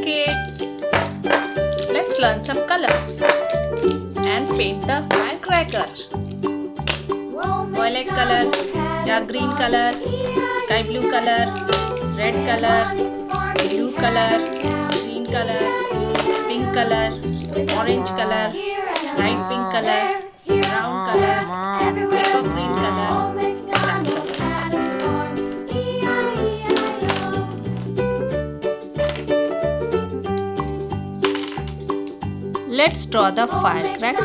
kids, let's learn some colors and paint the firecracker. Violet color, dark green color, sky blue color, red color, blue color, green color, pink color, orange color, light pink color, brown color, peacock green color, black color. Let's draw the firecracker.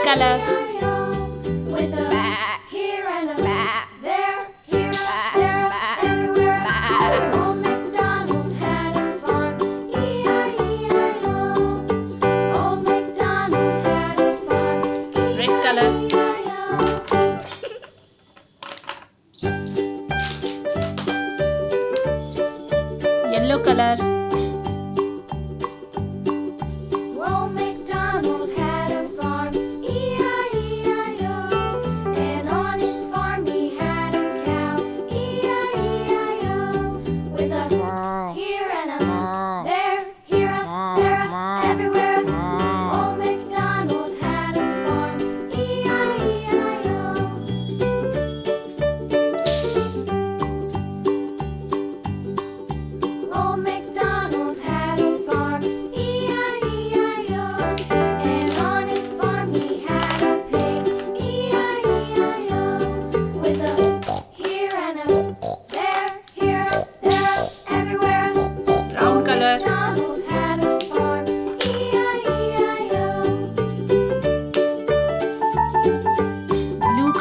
Color. With a here and a there, here, there, everywhere. Old MacDonald had a farm, E-I-E-I-O. Old MacDonald had a farm, red color. Yellow color.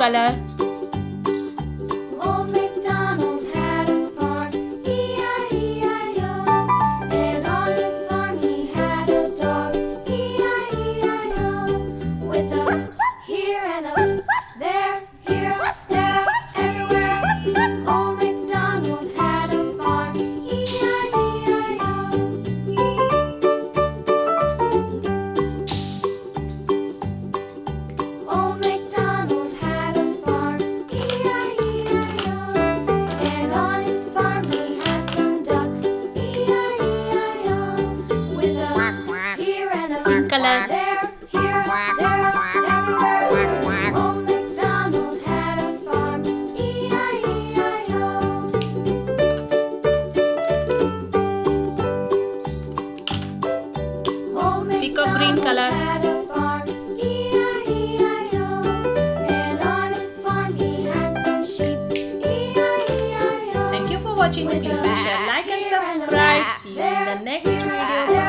Color. Old MacDonald had a farm, E-I-E-I-O. And on his farm he had a dog, E-I-E-I-O. With a here and a there, here, there, everywhere. Old MacDonald had a farm, E-I-E-I-O. Old MacDonald had a farm, E-I-E-I-O. And on his farm he had some ducks, E-I-E-I-O. With a here and a pink color. There, here, there, everywhere. Old MacDonald had a farm, E-I-E-I-O. Peacock green color. Watching. Please do share, like and subscribe. See you in the next video.